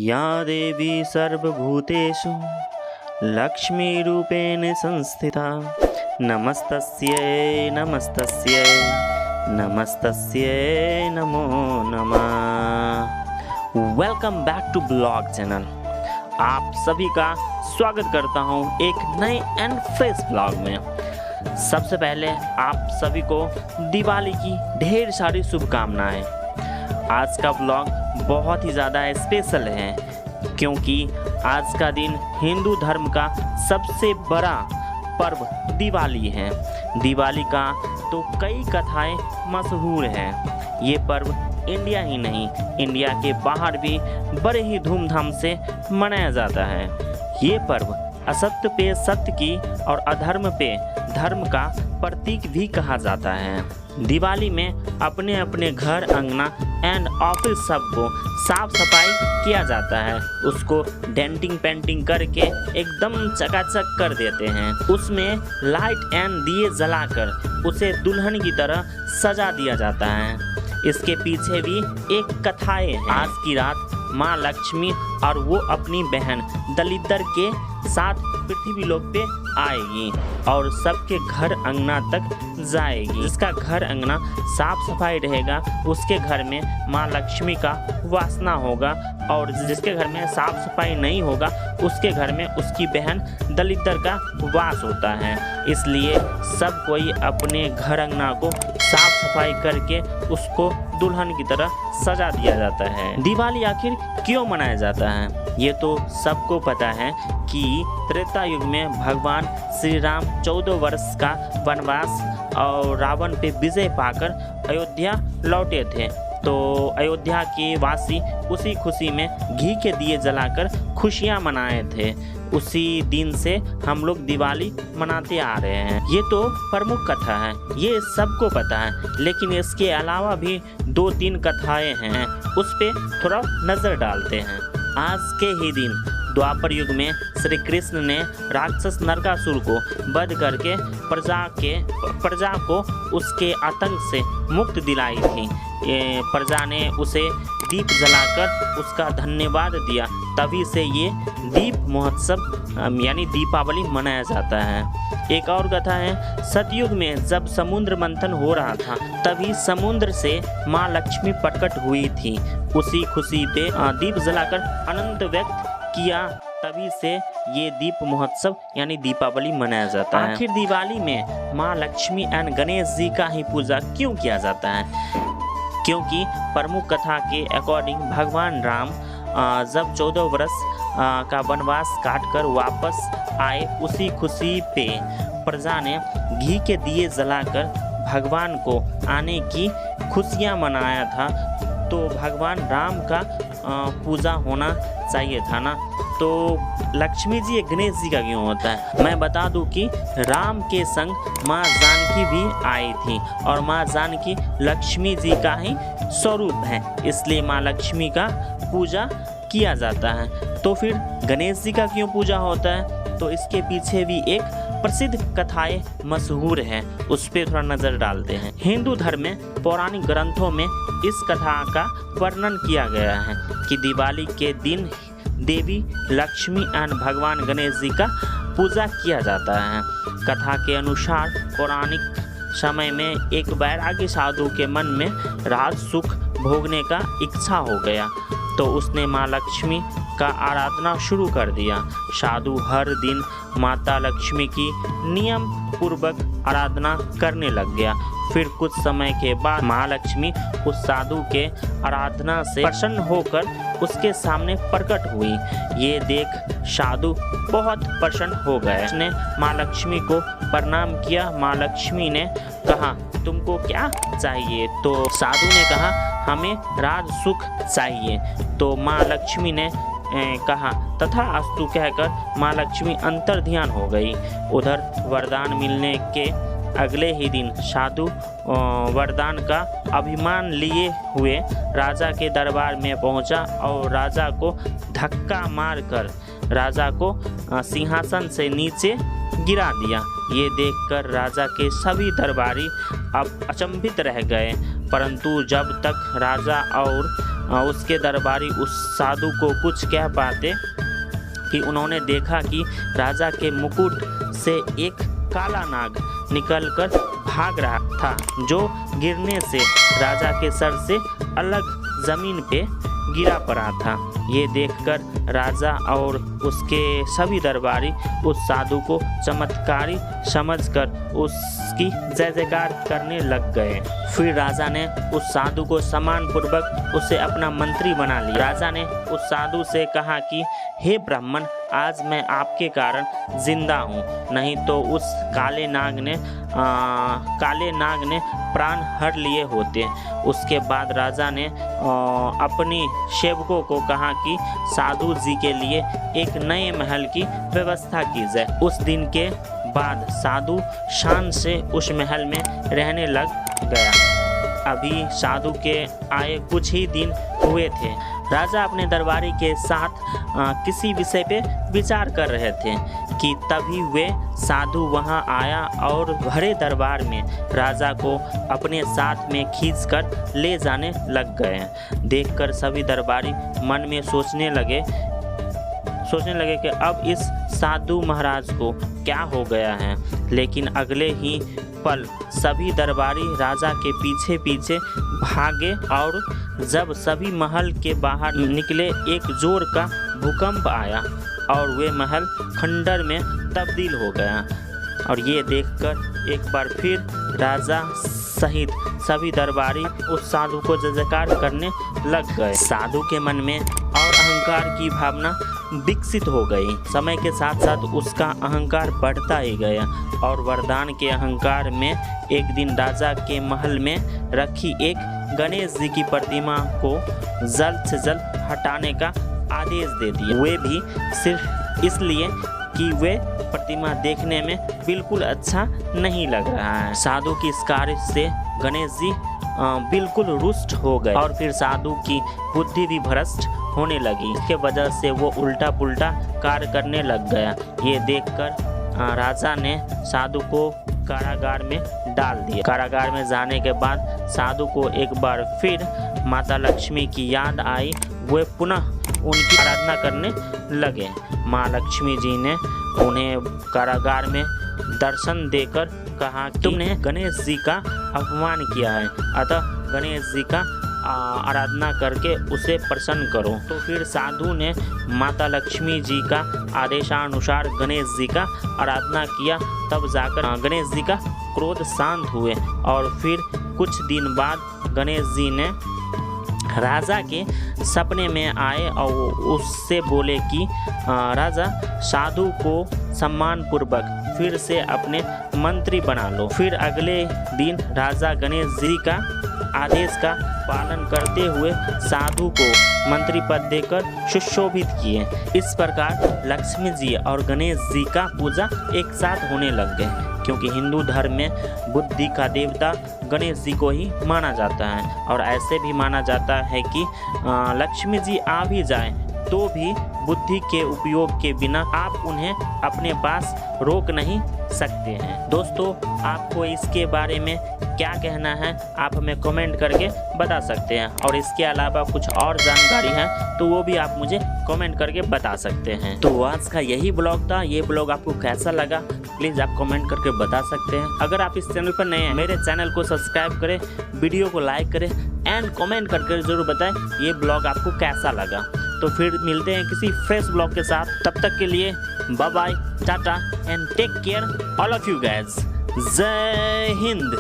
या देवी सर्वभूतेषु लक्ष्मीरूपेण संस्थिता नमस्तस्यै नमस्तस्यै नमस्तस्यै नमो नमः। Welcome back to blog channel. आप सभी का स्वागत करता हूं एक नए एंड फ्रेश ब्लॉग में। सबसे पहले आप सभी को दिवाली की ढेर सारी शुभकामनाएं। आज का ब्लॉग बहुत ही ज़्यादा स्पेशल है क्योंकि आज का दिन हिंदू धर्म का सबसे बड़ा पर्व दिवाली है। दिवाली का तो कई कथाएं मशहूर हैं। ये पर्व इंडिया ही नहीं, इंडिया के बाहर भी बड़े ही धूमधाम से मनाया जाता है। ये पर्व असत्य पे सत्य की और अधर्म पे धर्म का प्रतीक भी कहा जाता है। दिवाली में अपने अपने घर, अंगना एंड ऑफिस सबको साफ सफाई किया जाता है। उसको डेंटिंग पेंटिंग करके एकदम चकाचक कर देते हैं। उसमें लाइट एंड दिए जलाकर उसे दुल्हन की तरह सजा दिया जाता है। इसके पीछे भी एक कथाएं हैं। आज की रात माँ लक्ष्मी और वो अपनी बहन दलिद्र के साथ पृथ्वी लोक पे आएगी और सबके घर अंगना तक जाएगी। जिसका घर अंगना साफ सफाई रहेगा उसके घर में माँ लक्ष्मी का वासना होगा और जिसके घर में साफ सफाई नहीं होगा उसके घर में उसकी बहन दलिद्र का वास होता है। इसलिए सब कोई अपने घर अंगना को साफ सफाई करके उसको दुल्हन की तरह सजा दिया जाता है। दिवाली आखिर क्यों मनाया जाता है ये तो सबको पता है कि त्रेता युग में भगवान श्री राम 14 वर्ष का वनवास और रावण पे विजय पाकर अयोध्या लौटे थे। तो अयोध्या के वासी उसी खुशी में घी के दिए जलाकर खुशियां मनाए थे। उसी दिन से हम लोग दिवाली मनाते आ रहे हैं। ये तो प्रमुख कथा है, ये सबको पता है, लेकिन इसके अलावा भी 2-3 कथाएं हैं, उस पे थोड़ा नज़र डालते हैं। आज के ही दिन द्वापर युग में श्री कृष्ण ने राक्षस नरकासुर को वध करके प्रजा को उसके आतंक से मुक्त दिलाई थी। प्रजा ने उसे दीप जलाकर उसका धन्यवाद दिया। तभी से ये दीप महोत्सव यानी दीपावली मनाया जाता है। एक और कथा है, सतयुग में जब समुद्र मंथन हो रहा था तभी समुद्र से माँ लक्ष्मी प्रकट हुई थी। उसी खुशी पे दीप जलाकर आनंद व्यक्त किया। तभी से ये दीप महोत्सव यानी दीपावली मनाया जाता है। आखिर दिवाली में माँ लक्ष्मी एंड गणेश जी का ही पूजा क्यों किया जाता है? क्योंकि प्रमुख कथा के अकॉर्डिंग भगवान राम जब 14 वर्ष का वनवास काटकर वापस आए, उसी खुशी पे प्रजा ने घी के दिए जलाकर भगवान को आने की खुशियाँ मनाया था। तो भगवान राम का पूजा होना चाहिए था ना। तो लक्ष्मी जी गणेश जी का क्यों होता है? मैं बता दूं कि राम के संग माँ जानकी भी आई थी और माँ जानकी लक्ष्मी जी का ही स्वरूप है, इसलिए माँ लक्ष्मी का पूजा किया जाता है। तो फिर गणेश जी का क्यों पूजा होता है? तो इसके पीछे भी एक प्रसिद्ध कथाएं मशहूर हैं, उस पर थोड़ा नज़र डालते हैं। हिंदू धर्म में पौराणिक ग्रंथों में इस कथा का वर्णन किया गया है कि दिवाली के दिन देवी लक्ष्मी एंड भगवान गणेश जी का पूजा किया जाता है। कथा के अनुसार पौराणिक समय में एक वैरागी साधु के मन में राज सुख भोगने का इच्छा हो गया, तो उसने माँ लक्ष्मी का आराधना शुरू कर दिया। साधु हर दिन माता लक्ष्मी की नियम पूर्वक आराधना करने लग गया। फिर कुछ समय के बाद माँ लक्ष्मी उस साधु के आराधना से प्रसन्न होकर उसके सामने प्रकट हुई। ये देख साधु बहुत प्रसन्न हो गए। उसने माँ लक्ष्मी को प्रणाम किया। माँ लक्ष्मी ने कहा, तुमको क्या चाहिए? तो साधु ने कहा, हमें राज सुख चाहिए। तो माँ लक्ष्मी ने कहा तथास्तु कहकर माँ लक्ष्मी अंतर ध्यान हो गई। उधर वरदान मिलने के अगले ही दिन साधु वरदान का अभिमान लिए हुए राजा के दरबार में पहुंचा और राजा को धक्का मारकर राजा को सिंहासन से नीचे गिरा दिया। ये देखकर राजा के सभी दरबारी अब अचंभित रह गए, परंतु जब तक राजा और उसके दरबारी उस साधु को कुछ कह पाते कि उन्होंने देखा कि राजा के मुकुट से एक काला नाग निकलकर भाग रहा था, जो गिरने से राजा के सर से अलग जमीन पे गिरा पड़ा था। ये देखकर राजा और उसके सभी दरबारी उस साधु को चमत्कारी समझकर उसकी जय जयकार करने लग गए। फिर राजा ने उस साधु को सम्मानपूर्वक उसे अपना मंत्री बना लिया। राजा ने उस साधु से कहा कि हे ब्राह्मण, आज मैं आपके कारण जिंदा हूँ, नहीं तो उस काले नाग ने प्राण हर लिए होते। उसके बाद राजा ने अपनी सेवकों को कहा कि साधु जी के लिए एक नए महल की व्यवस्था की जाए। उस दिन के बाद साधु शान से उस महल में रहने लग गया। अभी साधु के आए कुछ ही दिन हुए थे। राजा अपने दरबारी के साथ किसी विषय पे विचार कर रहे थे कि तभी वे साधु वहां आया और भरे दरबार में राजा को अपने साथ में खींचकर ले जाने लग गए। देखकर सभी दरबारी मन में सोचने लगे कि अब इस साधु महाराज को क्या हो गया है। लेकिन अगले ही पल सभी दरबारी राजा के पीछे पीछे भागे और जब सभी महल के बाहर निकले, एक जोर का भूकंप आया और वे महल खंडर में तब्दील हो गया। और ये देखकर एक बार फिर राजा सहित सभी दरबारी उस साधु को जय जयकार करने लग गए। साधु के मन में और अहंकार की भावना विकसित हो गई। समय के साथ साथ उसका अहंकार बढ़ता ही गया और वरदान के अहंकार में एक दिन राजा के महल में रखी एक गणेश जी की प्रतिमा को जल्द से जल्द हटाने का आदेश दे दिया। वे भी सिर्फ इसलिए कि वे प्रतिमा देखने में बिल्कुल अच्छा नहीं लग रहा है। साधु की इस कार्य से गणेश जी बिल्कुल रुष्ट हो गए और फिर साधु की बुद्धि भी भ्रष्ट होने लगी। इसके वजह से वो उल्टा पुल्टा कार्य करने लग गया। ये देखकर राजा ने साधु को कारागार में डाल दिया। कारागार में जाने के बाद साधु को एक बार फिर माता लक्ष्मी की याद आई। वे पुनः उनकी आराधना करने लगे। माँ लक्ष्मी जी ने उन्हें कारागार में दर्शन देकर कहा कि तुमने गणेश जी का अपमान किया है, अतः गणेश जी का आराधना करके उसे प्रसन्न करो। तो फिर साधु ने माता लक्ष्मी जी का आदेशानुसार गणेश जी का आराधना किया। तब जाकर गणेश जी का क्रोध शांत हुए और फिर कुछ दिन बाद गणेश जी ने राजा के सपने में आए और उससे बोले कि राजा, साधु को सम्मानपूर्वक फिर से अपने मंत्री बना लो। फिर अगले दिन राजा गणेश जी का आदेश का पालन करते हुए साधु को मंत्री पद देकर सुशोभित किए। इस प्रकार लक्ष्मी जी और गणेश जी का पूजा एक साथ होने लग गए, क्योंकि हिंदू धर्म में बुद्धि का देवता गणेश जी को ही माना जाता है। और ऐसे भी माना जाता है कि लक्ष्मी जी आ भी जाए तो भी बुद्धि के उपयोग के बिना आप उन्हें अपने पास रोक नहीं सकते हैं। दोस्तों, आपको इसके बारे में क्या कहना है आप हमें कमेंट करके बता सकते हैं, और इसके अलावा कुछ और जानकारी है तो वो भी आप मुझे कमेंट करके बता सकते हैं। तो आज का यही ब्लॉग था। ये ब्लॉग आपको कैसा लगा प्लीज़ आप कमेंट करके बता सकते हैं। अगर आप इस चैनल पर नए हैं, मेरे चैनल को सब्सक्राइब करें, वीडियो को लाइक करें एंड कमेंट करके ज़रूर बताएं ये ब्लॉग आपको कैसा लगा। तो फिर मिलते हैं किसी फ्रेश ब्लॉग के साथ। तब तक के लिए bye bye, tata and take care all of you guys. जय हिंद।